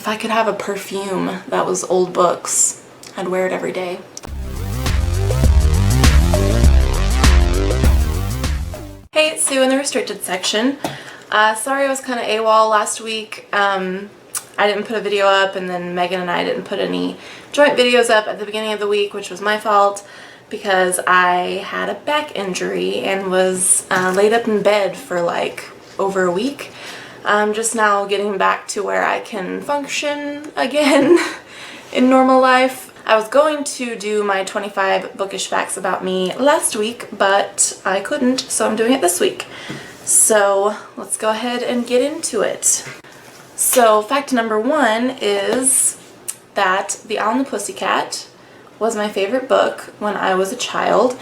If I could have a perfume that was old books, I'd wear it every day. Hey, it's Sue in the restricted section. Sorry I was kind of AWOL last week. I didn't put a video up, and then Megan and I didn't put any joint videos up at the beginning of the week, which was my fault because I had a back injury and was laid up in bed for like over a week. I'm just now getting back to where I can function again in normal life. I was going to do my 25 bookish facts about me last week, but I couldn't, so I'm doing it this week. So let's go ahead and get into it. So fact number 1 is that The Owl and the Pussycat was my favorite book when I was a child,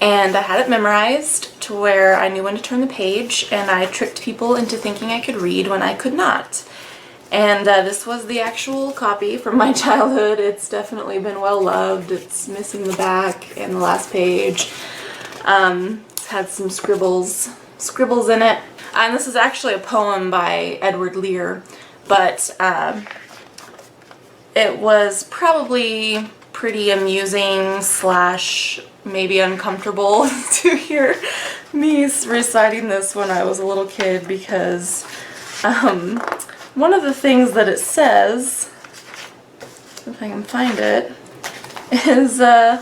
and I had it memorized to where I knew when to turn the page, and I tricked people into thinking I could read when I could not. And this was the actual copy from my childhood. It's definitely been well loved. It's missing the back and the last page. It's had some scribbles in it. And this is actually a poem by Edward Lear, but it was probably pretty amusing / maybe uncomfortable to hear me reciting this when I was a little kid, because one of the things that it says, if I can find it, is, "Oh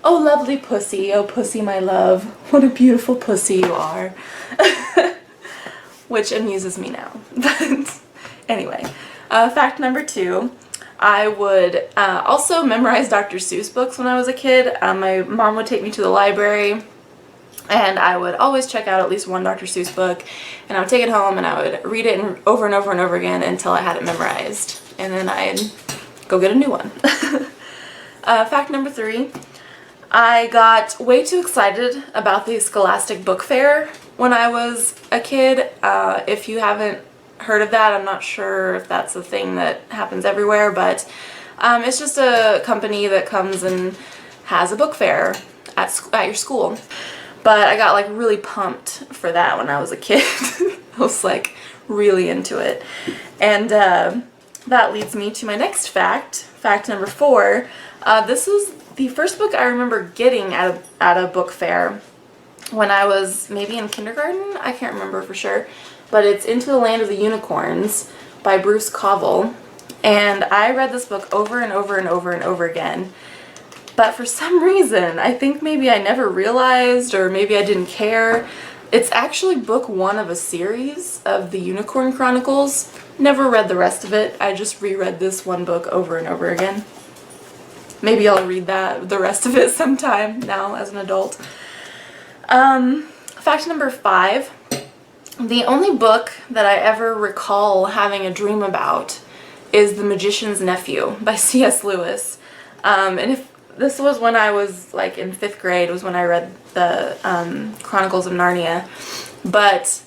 lovely pussy, oh pussy my love, what a beautiful pussy you are," which amuses me now. But anyway, fact number 2, I would also memorize Dr. Seuss books when I was a kid. My mom would take me to the library, and I would always check out at least one Dr. Seuss book, and I would take it home and I would read it over and over and over again until I had it memorized, and then I'd go get a new one. Fact number 3, I got way too excited about the Scholastic Book Fair when I was a kid. If you haven't heard of that, I'm not sure if that's a thing that happens everywhere, but it's just a company that comes and has a book fair at your school. But I got like really pumped for that when I was a kid. I was like really into it. And that leads me to my next fact, fact number 4. This is the first book I remember getting at a book fair when I was maybe in kindergarten. I can't remember for sure. But it's Into the Land of the Unicorns by Bruce Coville. And I read this book over and over and over and over again. But for some reason, I think maybe I never realized, or maybe I didn't care, it's actually book 1 of a series of the Unicorn Chronicles. Never read the rest of it. I just reread this one book over and over again. Maybe I'll read the rest of it sometime now as an adult. Fact number 5. The only book that I ever recall having a dream about is The Magician's Nephew by C.S. Lewis. And if this was when I was like in 5th grade, was when I read the Chronicles of Narnia. But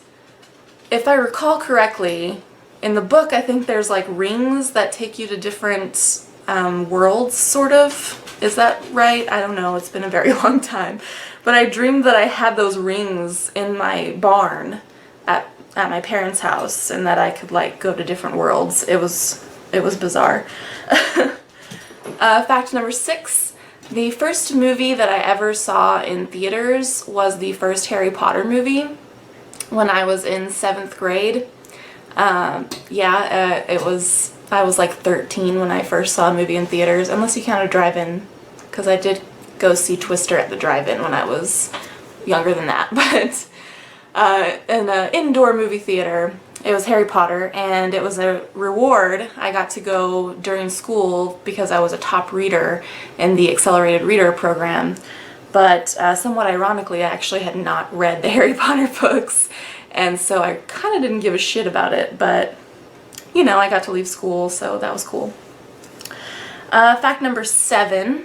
if I recall correctly, in the book I think there's like rings that take you to different worlds, sort of. Is that right? I don't know. It's been a very long time. But I dreamed that I had those rings in my barn at my parents' house, and that I could like go to different worlds. It was bizarre. Fact number 6. The first movie that I ever saw in theaters was the first Harry Potter movie when I was in 7th grade. I was like 13 when I first saw a movie in theaters, unless you count a drive-in, because I did go see Twister at the drive-in when I was younger than that. But in an indoor movie theater, it was Harry Potter, and it was a reward. I got to go during school because I was a top reader in the accelerated reader program. But somewhat ironically, I actually had not read the Harry Potter books, and so I kind of didn't give a shit about it, but you know, I got to leave school, so that was cool. Fact number 7.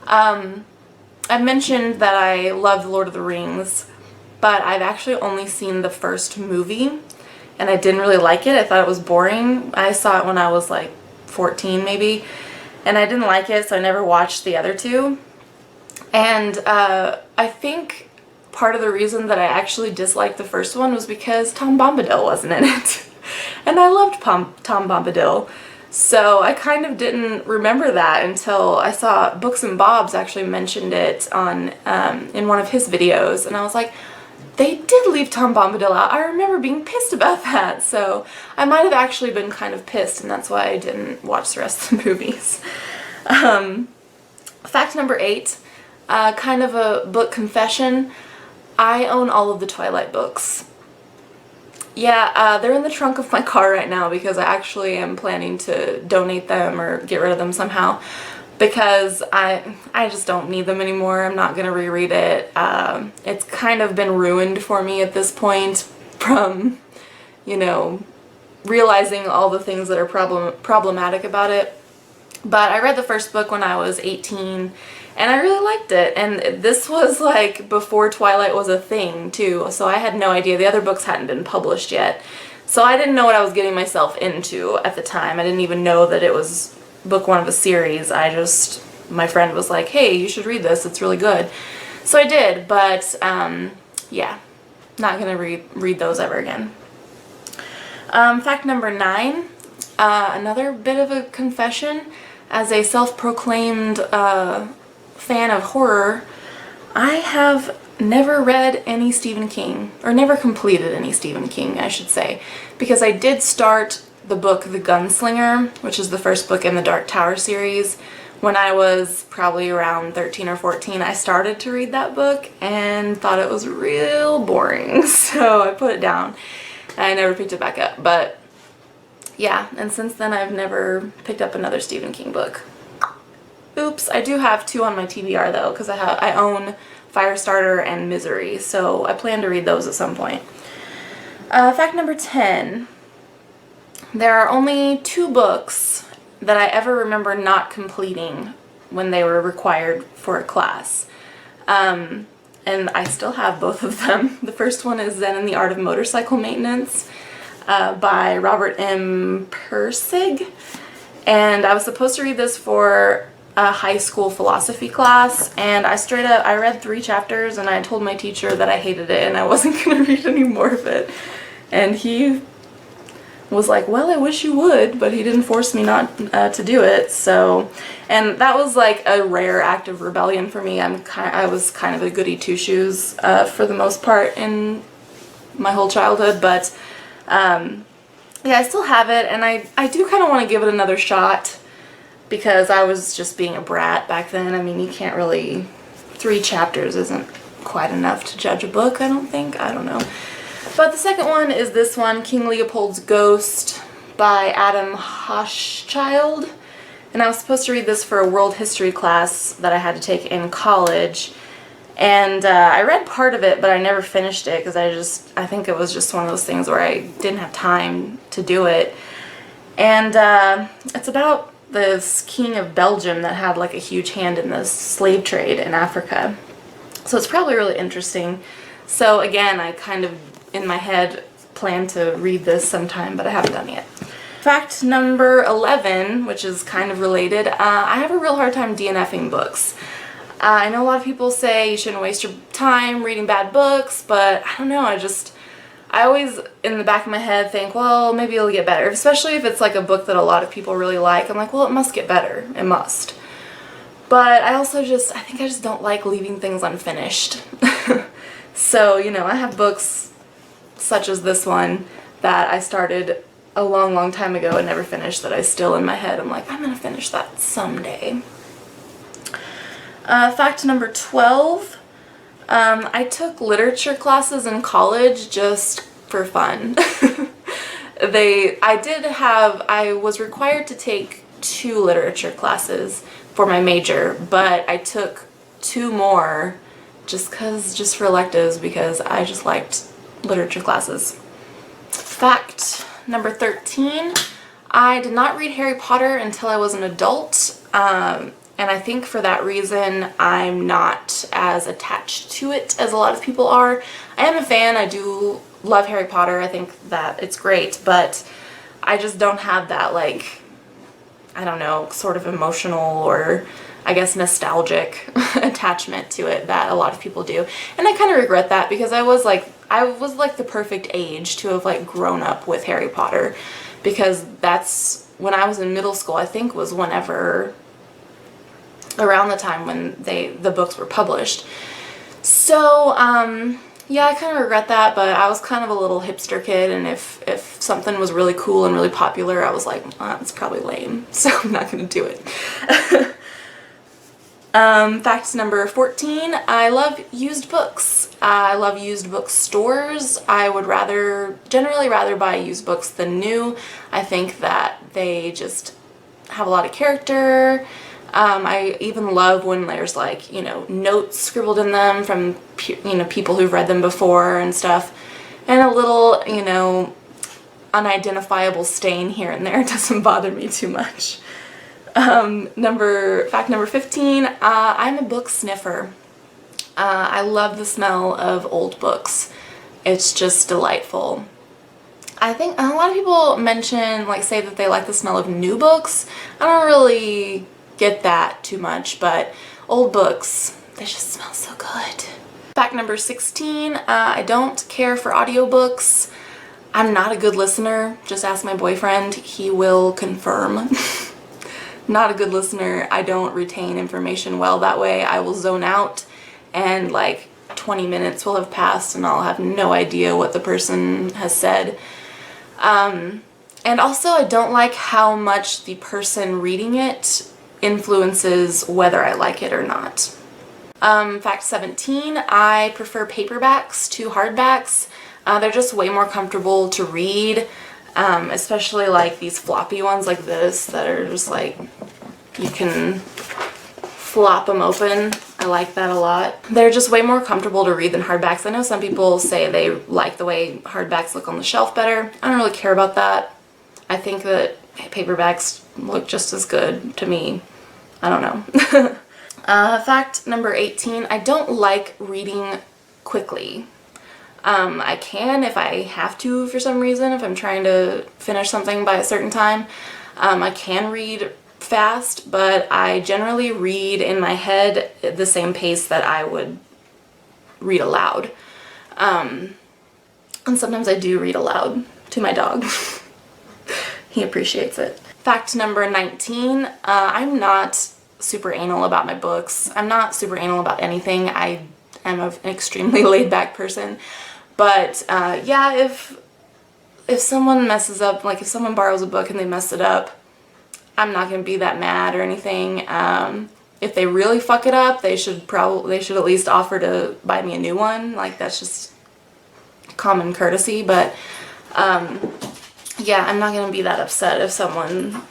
I mentioned that I loved Lord of the Rings, but I've actually only seen the first movie, and I didn't really like it. I thought it was boring. I saw it when I was like 14 maybe, and I didn't like it, so I never watched the other 2. And I think part of the reason that I actually disliked the first one was because Tom Bombadil wasn't in it. And I loved Tom Bombadil. So I kind of didn't remember that until I saw Books and Bob's actually mentioned it on in one of his videos, and I was like, they did leave Tom Bombadil out. I remember being pissed about that, so I might have actually been kind of pissed, and that's why I didn't watch the rest of the movies. Fact number 8, kind of a book confession. I own all of the Twilight books. Yeah, they're in the trunk of my car right now because I actually am planning to donate them or get rid of them somehow, because I just don't need them anymore. I'm not gonna reread it. It's kind of been ruined for me at this point from, you know, realizing all the things that are problematic about it. But I read the first book when I was 18 and I really liked it, and this was like before Twilight was a thing too, so I had no idea. The other books hadn't been published yet, so I didn't know what I was getting myself into at the time. I didn't even know that it was book 1 of a series. My friend was like, hey, you should read this, it's really good. So I did, but yeah, not gonna read those ever again. Fact number 9, another bit of a confession. As a self-proclaimed fan of horror, I have never read any Stephen King, or never completed any Stephen King, I should say, because I did start the book The Gunslinger, which is the first book in the Dark Tower series, when I was probably around 13 or 14. I started to read that book and thought it was real boring, so I put it down and I never picked it back up. But yeah, and since then I've never picked up another Stephen King book. Oops, I do have 2 on my TBR though, because I own Firestarter and Misery, so I plan to read those at some point. Fact number 10. There are only 2 books that I ever remember not completing when they were required for a class. And I still have both of them. The first one is Zen and the Art of Motorcycle Maintenance by Robert M. Pirsig. And I was supposed to read this for a high school philosophy class, and I read 3 chapters and I told my teacher that I hated it and I wasn't going to read any more of it. And he was like, well, I wish you would, but he didn't force me not to do it. So, and that was like a rare act of rebellion for me. I was kind of a goody two-shoes for the most part in my whole childhood, but yeah, I still have it, and I do kind of want to give it another shot because I was just being a brat back then. I mean, you can't really, 3 chapters isn't quite enough to judge a book, I don't think. I don't know. But the second one is this one, King Leopold's Ghost by Adam Hochschild. And I was supposed to read this for a world history class that I had to take in college. And I read part of it, but I never finished it because I think it was just one of those things where I didn't have time to do it. And it's about this king of Belgium that had like a huge hand in the slave trade in Africa. So it's probably really interesting. So again, I kind of, in my head, plan to read this sometime, but I haven't done it yet. Fact number 11, which is kind of related, I have a real hard time DNFing books. I know a lot of people say you shouldn't waste your time reading bad books, but I don't know, I always, in the back of my head, think, well, maybe it'll get better. Especially if it's like a book that a lot of people really like. I'm like, well, it must get better. It must. But I think I just don't like leaving things unfinished. So, you know, I have books such as this one that I started a long, long time ago and never finished that I still, in my head, I'm like, I'm gonna finish that someday. Fact number 12. I took literature classes in college just for fun. I was required to take 2 literature classes for my major, but I took 2 more just for electives because I just liked literature classes. Fact number 13. I did not read Harry Potter until I was an adult. And I think for that reason, I'm not as attached to it as a lot of people are. I am a fan. I do love Harry Potter. I think that it's great, but I just don't have that, like, I don't know, sort of emotional or I guess nostalgic attachment to it that a lot of people do. And I kind of regret that because I was like I was like the perfect age to have like grown up with Harry Potter, because that's when I was in middle school, I think was whenever, around the time when the books were published. So, yeah, I kind of regret that, but I was kind of a little hipster kid, and if something was really cool and really popular, I was like, it's probably lame, so I'm not going to do it. Fact number 14, I love used books. I love used book stores. I would generally rather buy used books than new. I think that they just have a lot of character. I even love when there's like, notes scribbled in them from, people who've read them before and stuff. And a little, unidentifiable stain here and there doesn't bother me too much. Fact number 15, I'm a book sniffer. I love the smell of old books. It's just delightful. I think a lot of people say that they like the smell of new books. I don't really get that too much, but old books, they just smell so good. Fact number 16, I don't care for audiobooks. I'm not a good listener. Just ask my boyfriend. He will confirm. Not a good listener. I don't retain information well that way. I will zone out and like 20 minutes will have passed and I'll have no idea what the person has said. And also I don't like how much the person reading it influences whether I like it or not. Fact 17, I prefer paperbacks to hardbacks. They're just way more comfortable to read. Especially like these floppy ones like this that are just like, you can flop them open. I like that a lot. They're just way more comfortable to read than hardbacks. I know some people say they like the way hardbacks look on the shelf better. I don't really care about that. I think that paperbacks look just as good to me. I don't know. Fact number 18, I don't like reading quickly. I can if I have to for some reason, if I'm trying to finish something by a certain time. I can read fast, but I generally read in my head at the same pace that I would read aloud. And sometimes I do read aloud to my dog. He appreciates it. Fact number 19, I'm not super anal about my books. I'm not super anal about anything. I am an extremely laid back person. But yeah, if someone messes up, like if someone borrows a book and they mess it up, I'm not gonna be that mad or anything. If they really fuck it up, they should at least offer to buy me a new one. Like that's just common courtesy. But yeah, I'm not gonna be that upset if someone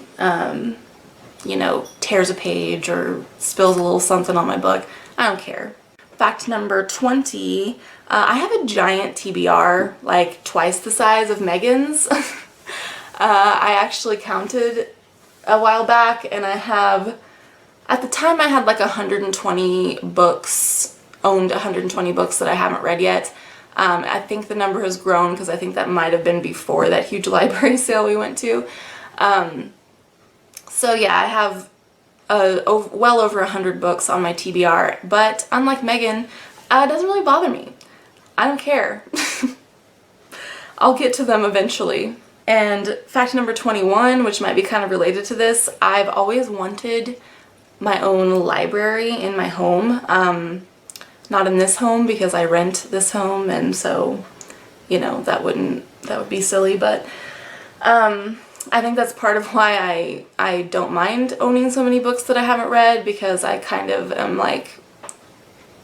tears a page or spills a little something on my book. I don't care. Fact number 20, I have a giant TBR, like twice the size of Megan's. I actually counted a while back and at the time I had like 120 books, owned 120 books that I haven't read yet. I think the number has grown because I think that might have been before that huge library sale we went to. So yeah, I have well over 100 books on my TBR, but unlike Megan, it doesn't really bother me. I don't care. I'll get to them eventually. And fact number 21, which might be kind of related to this, I've always wanted my own library in my home. Not in this home because I rent this home, and so, that would be silly, but I think that's part of why I don't mind owning so many books that I haven't read, because I kind of am like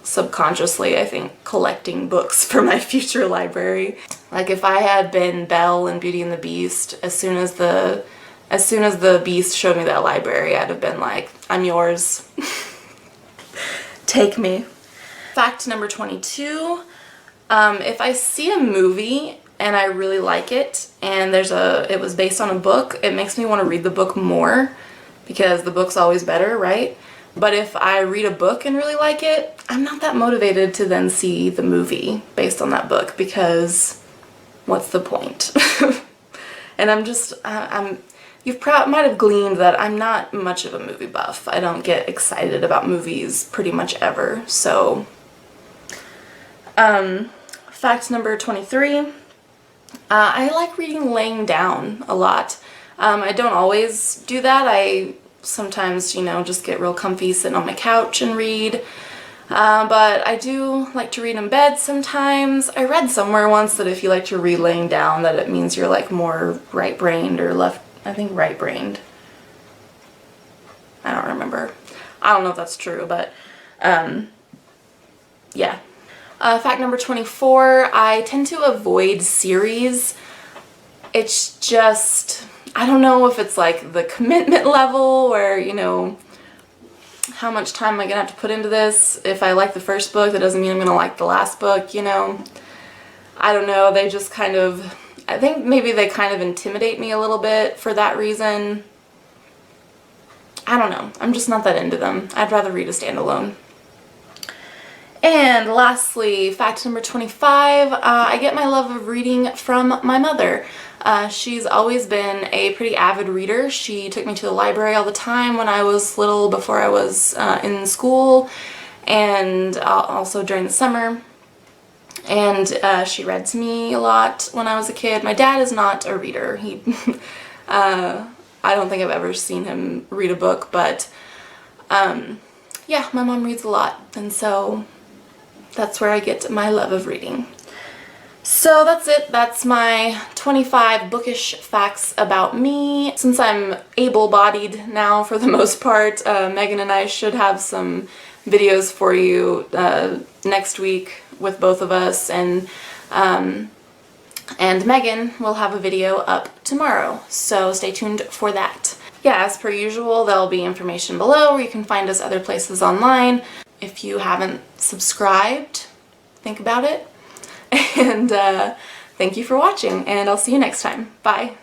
subconsciously, I think, collecting books for my future library. Like if I had been Belle in Beauty and the Beast, as soon as the Beast showed me that library, I'd have been like, I'm yours. Take me. Fact number 22, if I see a movie and I really like it and it was based on a book, it makes me want to read the book more because the book's always better, right? But if I read a book and really like it, I'm not that motivated to then see the movie based on that book, because what's the point? And you might have gleaned that I'm not much of a movie buff. I don't get excited about movies pretty much ever, so. Fact number 23. I like reading laying down a lot. I don't always do that. I sometimes, you know, just get real comfy sitting on my couch and read. But I do like to read in bed sometimes. I read somewhere once that if you like to read laying down, that it means you're like more right-brained or I think right-brained. I don't remember. I don't know if that's true, but yeah. Fact number 24, I tend to avoid series. It's just, I don't know if it's like the commitment level where, you know, how much time am I gonna have to put into this? If I like the first book, that doesn't mean I'm gonna like the last book, you know? I don't know, they just kind of, I think maybe they kind of intimidate me a little bit for that reason. I don't know, I'm just not that into them. I'd rather read a standalone. And lastly, fact number 25, I get my love of reading from my mother. She's always been a pretty avid reader. She took me to the library all the time when I was little, before I was in school, and also during the summer. And she read to me a lot when I was a kid. My dad is not a reader. He, I don't think I've ever seen him read a book, but yeah, my mom reads a lot, and so that's where I get my love of reading. So that's it. That's my 25 bookish facts about me. Since I'm able-bodied now for the most part, Megan and I should have some videos for you next week with both of us, and Megan will have a video up tomorrow, so stay tuned for that. Yeah, as per usual, there'll be information below where you can find us other places online. If you haven't subscribed, think about it. And thank you for watching, and I'll see you next time. Bye.